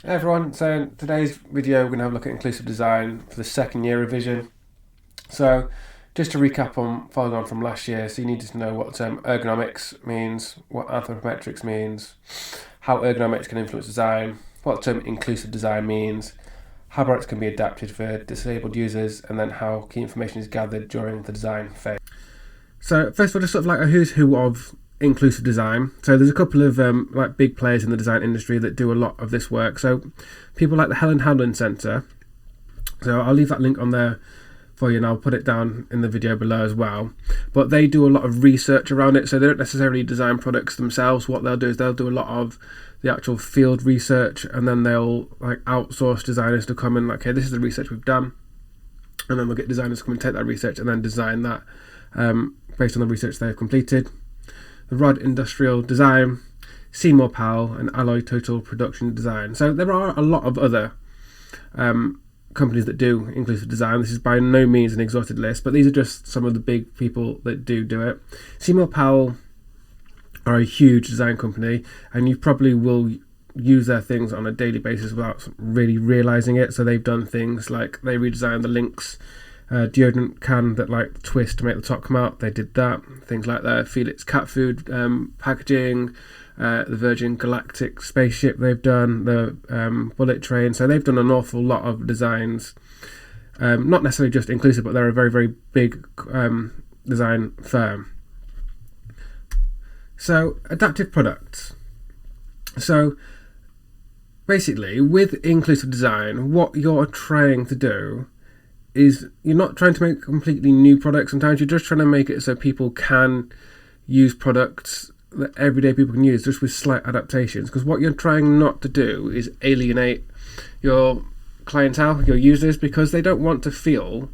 Hey everyone, so in today's video we're going to have a look at inclusive design for the second year revision. So just to recap on following on from last year, so you needed to know what ergonomics means, what anthropometrics means, how ergonomics can influence design, what the term inclusive design means, how products can be adapted for disabled users, and then how key information is gathered during the design phase. So first of all, just sort of like a who's who of inclusive design. So there's a couple of like big players in the design industry that do a lot of this work. So people like the Helen Hamlin Centre. So I'll leave that link on there for you, and I'll put it down in the video below as well. But they do a lot of research around it, so they don't necessarily design products themselves. What they'll do is they'll do a lot of the actual field research, and then they'll like outsource designers to come and like, okay, this is the research we've done, and then they'll get designers to come and take that research and then design that based on the research they've completed. The Rod Industrial Design, Seymour Powell, and Alloy Total Production Design. So there are a lot of other companies that do inclusive design. This is by no means an exhausted list, but these are just some of the big people that do it. Seymour Powell are a huge design company, and you probably will use their things on a daily basis without really realizing it. So they've done things like they redesigned the Lynx deodorant can that like twist to make the top come out. They did that. Things like their Felix cat food packaging, the Virgin Galactic spaceship they've done, the bullet train. So they've done an awful lot of designs. Not necessarily just inclusive, but they're a very, very big design firm. So adaptive products. So basically with inclusive design, what you're trying to do is you're not trying to make a completely new product. Sometimes you're just trying to make it so people can use products that everyday people can use, just with slight adaptations. Because what you're trying not to do is alienate your clientele, your users, because they don't want to feel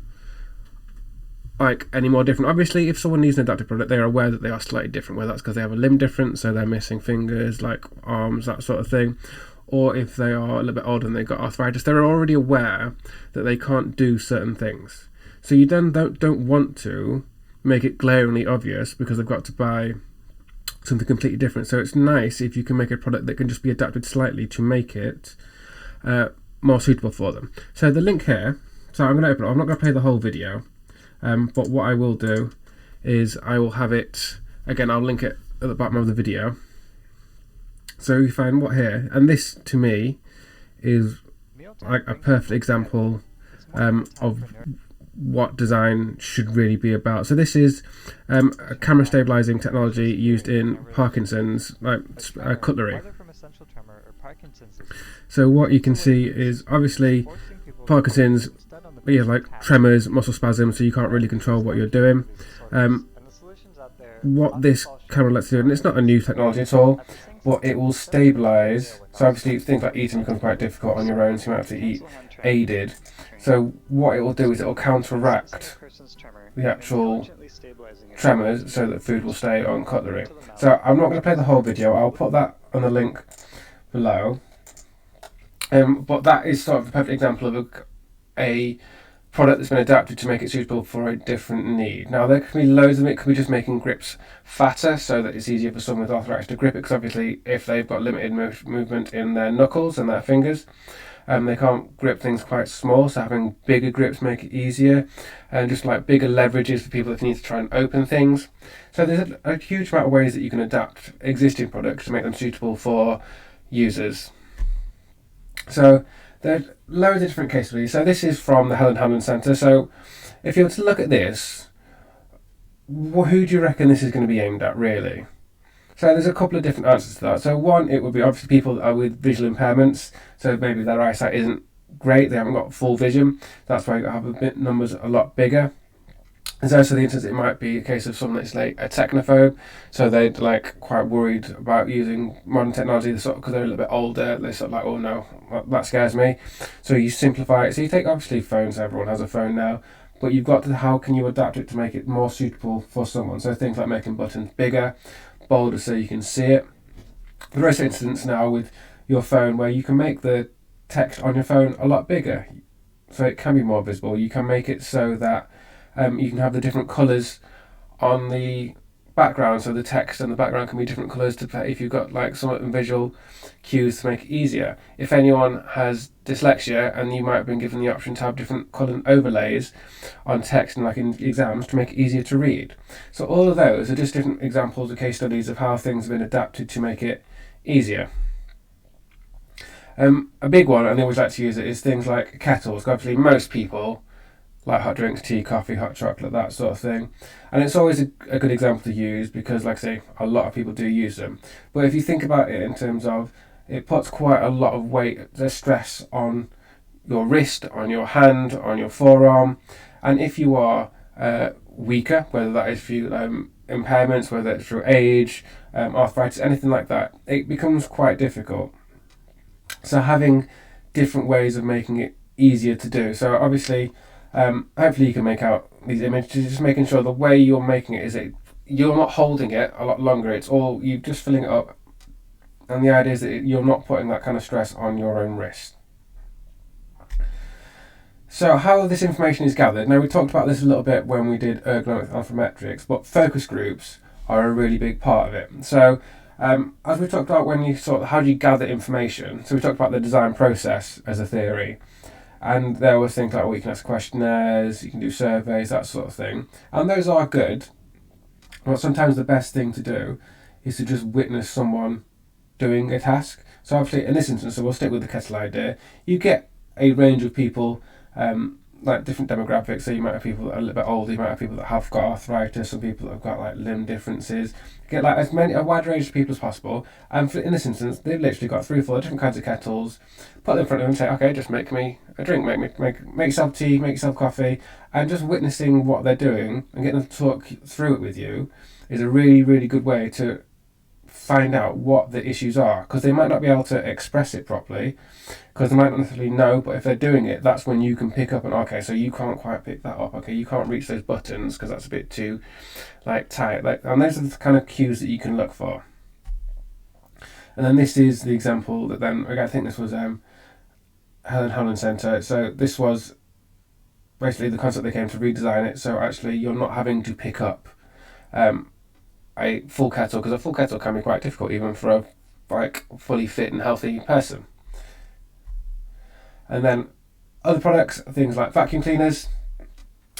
like any more different. Obviously, if someone needs an adaptive product, they're aware that they are slightly different, whether that's because they have a limb difference, so they're missing fingers, like arms, that sort of thing, or if they are a little bit older and they've got arthritis, they're already aware that they can't do certain things. So you then don't want to make it glaringly obvious because they've got to buy something completely different. So it's nice if you can make a product that can just be adapted slightly to make it more suitable for them. So the link here, so I'm going to open it. I'm not going to play the whole video, but what I will do is I will have it, again, I'll link it at the bottom of the video. So you find what here, and this to me is like a perfect example of what design should really be about. So this is a camera stabilizing technology used in Parkinson's cutlery. So what you can see is obviously Parkinson's, you have like tremors, muscle spasms, so you can't really control what you're doing. What this camera lets you do, and it's not a new technology at all, but it will stabilise. So obviously things like eating become quite difficult on your own, so you might have to eat aided. So what it will do is it will counteract the actual tremors so that food will stay on cutlery. So I'm not going to play the whole video, I'll put that on the link below. But that is sort of the perfect example of a product that's been adapted to make it suitable for a different need. Now there can be loads of it. It could be just making grips fatter so that it's easier for someone with arthritis to grip it, because obviously if they've got limited movement in their knuckles and their fingers, they can't grip things quite small, so having bigger grips make it easier, and just like bigger leverages for people that need to try and open things. So there's a huge amount of ways that you can adapt existing products to make them suitable for users. So there are loads of different case studies. So this is from the Helen Hamlin Centre. So if you were to look at this, who do you reckon this is going to be aimed at really? So there's a couple of different answers to that. So one, it would be obviously people that are with visual impairments. So maybe their eyesight isn't great, they haven't got full vision. That's why you have a bit numbers a lot bigger. There's also the instance it might be a case of someone that's like a technophobe, so they're like quite worried about using modern technology, because they're a little bit older, they're sort of like, oh no, that scares me. So you simplify it. So you take obviously phones, everyone has a phone now, but you've got to, how can you adapt it to make it more suitable for someone? So things like making buttons bigger, bolder so you can see it. There is an instance now with your phone where you can make the text on your phone a lot bigger, so it can be more visible. You can make it so that you can have the different colours on the background, so the text and the background can be different colours to play if you've got like some visual cues to make it easier. If anyone has dyslexia, and you might have been given the option to have different colour overlays on text and like in exams to make it easier to read. So all of those are just different examples of case studies of how things have been adapted to make it easier. A big one, and they always like to use it, is things like kettles. Obviously most people like hot drinks, tea, coffee, hot chocolate, that sort of thing. And it's always a good example to use because, like I say, a lot of people do use them. But if you think about it in terms of, it puts quite a lot of weight, the stress on your wrist, on your hand, on your forearm. And if you are weaker, whether that is through impairments, whether it's through age, arthritis, anything like that, it becomes quite difficult. So having different ways of making it easier to do. So obviously, hopefully you can make out these images, just making sure the way you're making it is that you're not holding it a lot longer, it's all you just filling it up, and the idea is that you're not putting that kind of stress on your own wrist. So how this information is gathered, now we talked about this a little bit when we did ergonomic alphametrics, but focus groups are a really big part of it. So as we talked about when you how do you gather information, so we talked about the design process as a theory. And there was things like, you can ask questionnaires, you can do surveys, that sort of thing. And those are good. But sometimes the best thing to do is to just witness someone doing a task. So obviously, in this instance, so we'll stick with the kettle idea, you get a range of people, like different demographics. So you might have people that are a little bit older, you might have people that have got arthritis, some people that have got like limb differences. Get like a wide range of people as possible. And in this instance, they've literally got 3 or 4 different kinds of kettles. Put them in front of them and say, okay, just make me a drink, make yourself tea, make yourself coffee, and just witnessing what they're doing and getting them to talk through it with you is a really, really good way to find out what the issues are, because they might not be able to express it properly, because they might not necessarily know, but if they're doing it, that's when you can pick up and, okay, so you can't quite pick that up, okay, you can't reach those buttons because that's a bit too tight, and those are the kind of cues that you can look for. And then this is the example that then, I think this was Helen Center. So this was basically the concept they came to redesign it, so actually you're not having to pick up a full kettle, because a full kettle can be quite difficult even for a fully fit and healthy person. And then other products, things like vacuum cleaners.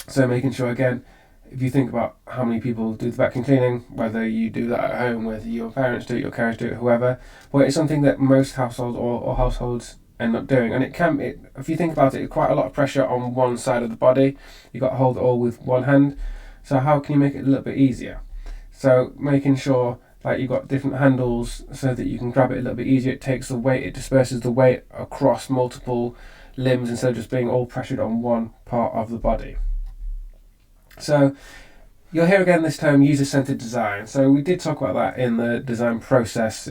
So making sure, again, if you think about how many people do the vacuum cleaning, whether you do that at home, whether your parents do it, your carers do it, whoever, well, it's something that most households or households end up doing. And if you think about it, it's quite a lot of pressure on one side of the body. You've got to hold it all with one hand. So how can you make it a little bit easier? So making sure you've got different handles so that you can grab it a little bit easier. It takes the weight, it disperses the weight across multiple limbs instead of just being all pressured on one part of the body. So you'll hear again this term user-centered design. So we did talk about that in the design process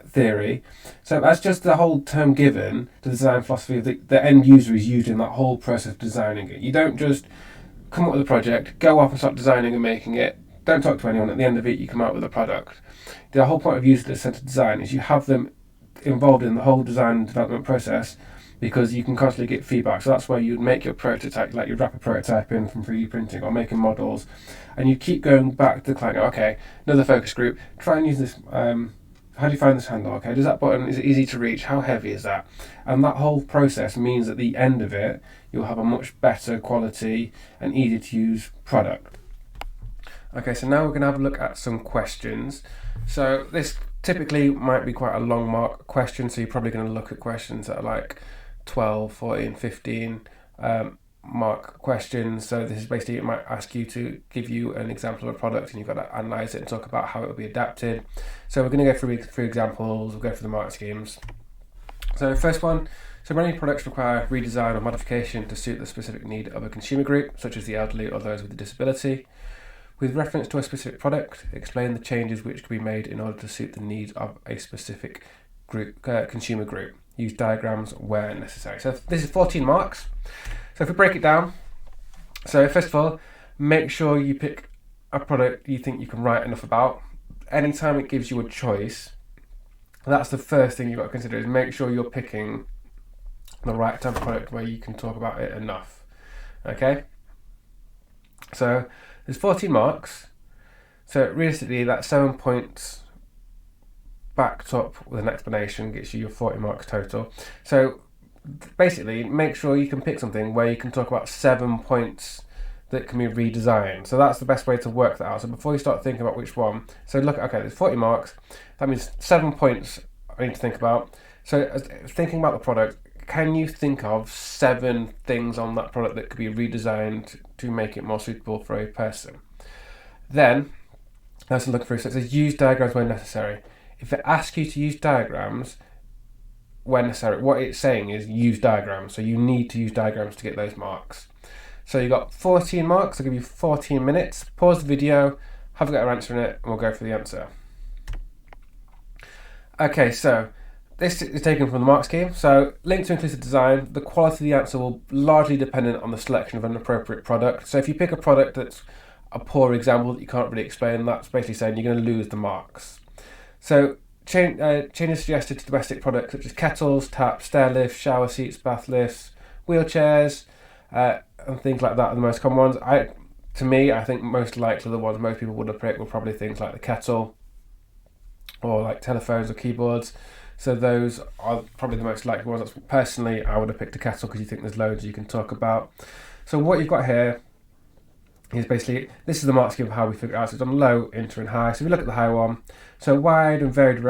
theory. So that's just the whole term given, the design philosophy of the end user is used in that whole process of designing it. You don't just come up with a project, go off and start designing and making it, don't talk to anyone, at the end of it you come out with a product. The whole point of user-centered design is you have them involved in the whole design and development process, because you can constantly get feedback. So that's where you'd make your prototype, like you'd wrap a prototype in from 3D printing or making models, and you keep going back to the client, okay, another focus group, try and use this, how do you find this handle? Okay, does that button, is it easy to reach? How heavy is that? And that whole process means at the end of it, you'll have a much better quality and easy to use product. Okay, so now we're going to have a look at some questions. So this typically might be quite a long mark question, so you're probably going to look at questions that are like 12, 14, 15 mark questions. So this is basically, it might ask you to give you an example of a product and you've got to analyse it and talk about how it will be adapted. So we're going to go through examples, we'll go through the mark schemes. So first one, so many products require redesign or modification to suit the specific need of a consumer group, such as the elderly or those with a disability. With reference to a specific product, explain the changes which can be made in order to suit the needs of a specific group, consumer group. Use diagrams where necessary. So this is 14 marks. So if we break it down, so first of all, make sure you pick a product you think you can write enough about. Anytime it gives you a choice, that's the first thing you've got to consider, is make sure you're picking the right type of product where you can talk about it enough. Okay? So there's 14 marks. So realistically, that 7 points backed up with an explanation gets you your 40 marks total. So basically, make sure you can pick something where you can talk about 7 points that can be redesigned. So that's the best way to work that out. So before you start thinking about which one, so look, okay, there's 40 marks. That means 7 points I need to think about. So thinking about the product, can you think of 7 things on that product that could be redesigned to make it more suitable for a person? Then let's look through. So it says use diagrams where necessary. If it asks you to use diagrams when necessary, what it's saying is use diagrams. So you need to use diagrams to get those marks. So you got 14 marks. I'll give you 14 minutes. Pause the video, have a go at answering it, and we'll go for the answer. Okay, so this is taken from the mark scheme. So linked to inclusive design, the quality of the answer will largely depend on the selection of an appropriate product. So if you pick a product that's a poor example that you can't really explain, that's basically saying you're going to lose the marks. So changes suggested to domestic products such as kettles, taps, stair lifts, shower seats, bath lifts, wheelchairs, and things like that are the most common ones. To me, I think most likely the ones most people would have picked were probably things like the kettle or like telephones or keyboards. So those are probably the most likely ones. Personally, I would have picked a kettle because you think there's loads you can talk about. So what you've got here is basically, this is the mark scheme of how we figure it out. So it's on low, inter and high. So if we look at the high one, so wide and varied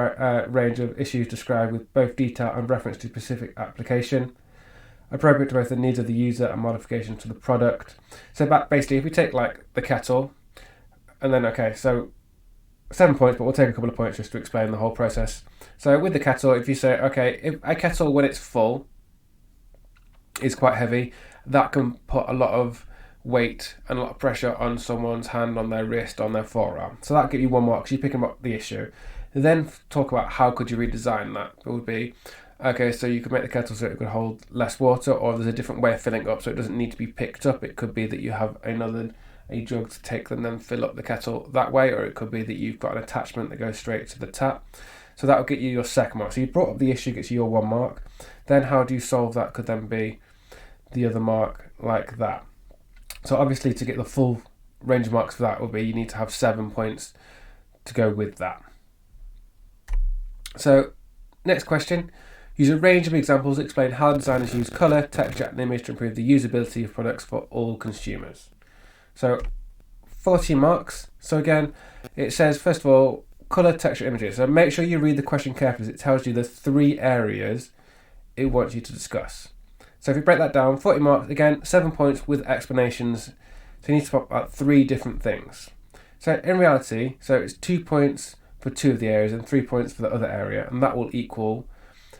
range of issues described with both detail and reference to specific application, appropriate to both the needs of the user and modification to the product. So basically, if we take like the kettle, and then, okay, so 7 points, but we'll take a couple of points just to explain the whole process. So with the kettle, if you say, okay, if a kettle when it's full is quite heavy, that can put a lot of weight and a lot of pressure on someone's hand, on their wrist, on their forearm. So that'll give you 1 mark because you're picking up the issue. Then talk about how could you redesign that. It would be, okay, so you could make the kettle so it could hold less water, or there's a different way of filling up so it doesn't need to be picked up. It could be that you have a jug to take and then fill up the kettle that way, or it could be that you've got an attachment that goes straight to the tap. So that will get you your 2nd mark. So you brought up the issue, gets you your 1 mark. Then how do you solve that could then be the other mark like that. So obviously to get the full range of marks for that will be you need to have 7 points to go with that. So next question, use a range of examples to explain how designers use colour, texture and image to improve the usability of products for all consumers. So 14 marks. So again, it says first of all, colour, texture, images. So make sure you read the question carefully as it tells you the 3 areas it wants you to discuss. So if you break that down, 40 marks, again, 7 points with explanations. So you need to pop out 3 different things. So in reality, so it's 2 points for 2 of the areas and 3 points for the other area, and that will equal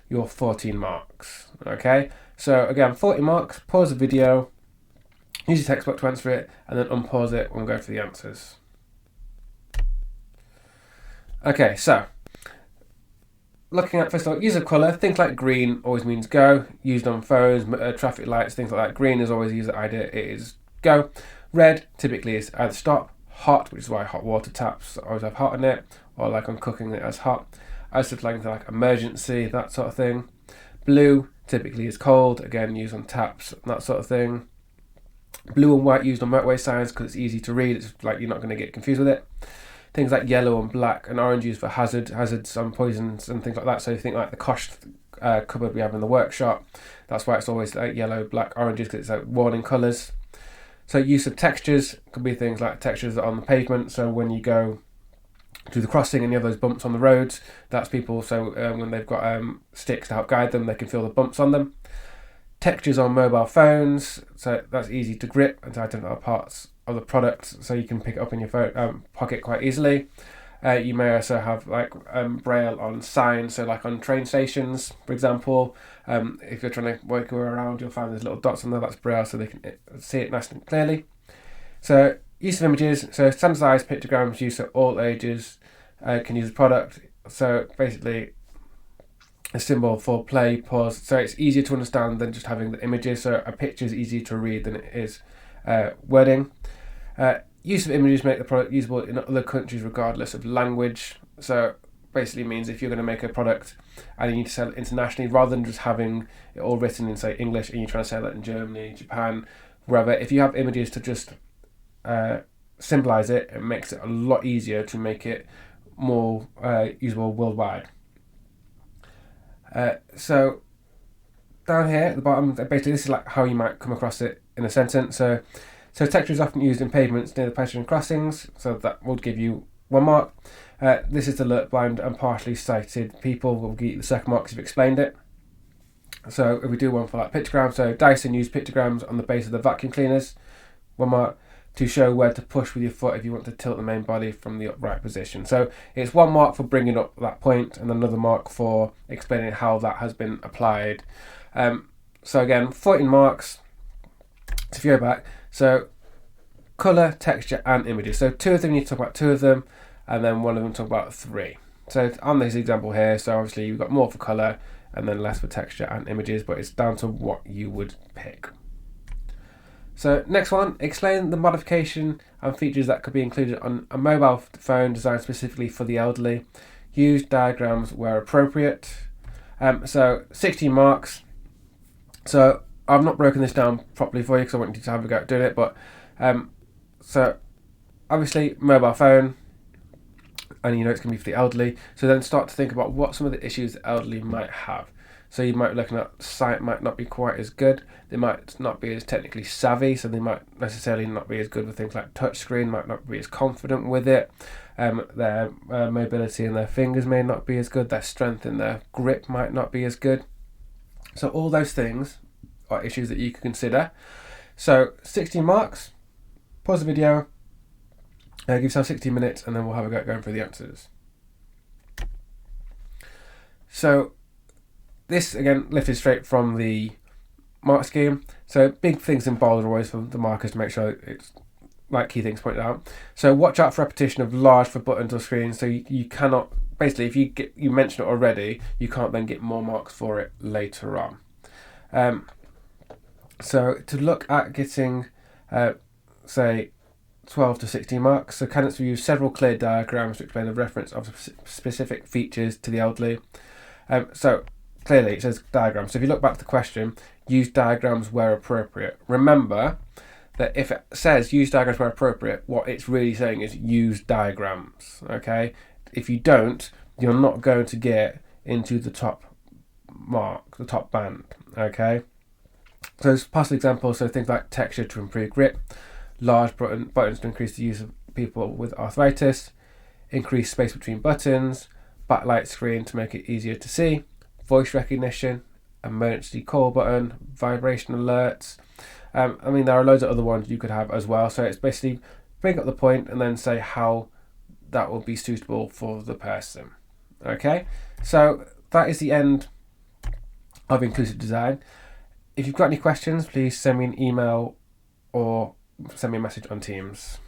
your 14 marks. Okay, so again, 40 marks, pause the video, use your text box to answer it, and then unpause it and we'll go for the answers. Okay, so looking at, first of all, use of colour, things like green always means go, used on phones, traffic lights, things like that. Green is always the user idea, it is go. Red typically is either stop, hot, which is why hot water taps always have hot in it, or like on cooking it as hot. As to like emergency, that sort of thing. Blue typically is cold, again used on taps, that sort of thing. Blue and white used on motorway signs because it's easy to read, it's like you're not going to get confused with it. Things like yellow and black and orange used for hazards and poisons and things like that. So you think like the Kosh cupboard we have in the workshop, that's why it's always like yellow, black, oranges, because it's like warning colours. So use of textures could be things like textures on the pavement. So when you go to the crossing and you have those bumps on the roads, that's people, so when they've got sticks to help guide them, they can feel the bumps on them. Textures on mobile phones, so that's easy to grip and to identify parts of the product, so you can pick it up in your phone pocket quite easily. You may also have like braille on signs, so like on train stations, for example. If you're trying to work around, you'll find there's little dots on there, that's braille, so they can see it nice and clearly. So use of images, so standardized pictograms used so all ages can use the product. So basically a symbol for play, pause, so it's easier to understand than just having the images. So a picture is easier to read than it is wording. Use of images make the product usable in other countries regardless of language. So basically means if you're going to make a product and you need to sell it internationally, rather than just having it all written in say English and you're trying to sell it in Germany, Japan, wherever, if you have images to just symbolize it, it makes it a lot easier to make it more usable worldwide. So down here at the bottom, basically this is like how you might come across it in a sentence. So texture is often used in pavements near the pedestrian crossings, so that would give you 1 mark. This is to alert blind and partially sighted people. We'll give you the second mark because you've explained it. So if we do one for like pictograms, so Dyson used pictograms on the base of the vacuum cleaners, 1 mark, to show where to push with your foot if you want to tilt the main body from the upright position. So it's 1 mark for bringing up that point and another mark for explaining how that has been applied. So again, 14 marks. So if you go back, so colour, texture and images. So 2 of them, you need to talk about 2 of them, and then 1 of them talk about 3. So on this example here, so obviously you've got more for colour and then less for texture and images, but it's down to what you would pick. So next one, explain the modification and features that could be included on a mobile phone designed specifically for the elderly. Use diagrams where appropriate. So 16 marks. So I've not broken this down properly for you because I want you to have a go at doing it, but so obviously mobile phone, and you know it's going to be for the elderly. So then start to think about what some of the issues the elderly might have. So you might be looking at sight might not be quite as good. They might not be as technically savvy, so they might necessarily not be as good with things like touchscreen, might not be as confident with it. Their mobility in their fingers may not be as good. Their strength in their grip might not be as good. So all those things are issues that you can consider. So 16 marks, pause the video, give yourself 16 minutes, and then we'll have a go at going through the answers. So this, again, lifted straight from the mark scheme. So big things in bold are always for the markers to make sure it's like key things pointed out. So watch out for repetition of large for buttons or screens. So you cannot, basically, if you mention it already, you can't then get more marks for it later on. So to look at getting, say, 12 to 16 marks, so candidates will use several clear diagrams to explain the reference of specific features to the elderly. So clearly it says diagrams. So if you look back to the question, use diagrams where appropriate. Remember that if it says use diagrams where appropriate, what it's really saying is use diagrams, okay? If you don't, you're not going to get into the top mark, the top band, okay? So as possible examples, so things like texture to improve grip, large buttons to increase the use of people with arthritis, increase space between buttons, backlight screen to make it easier to see, voice recognition, emergency call button, vibration alerts. I mean, there are loads of other ones you could have as well. So it's basically bring up the point and then say how that will be suitable for the person. Okay, so that is the end of inclusive design. If you've got any questions, please send me an email or send me a message on Teams.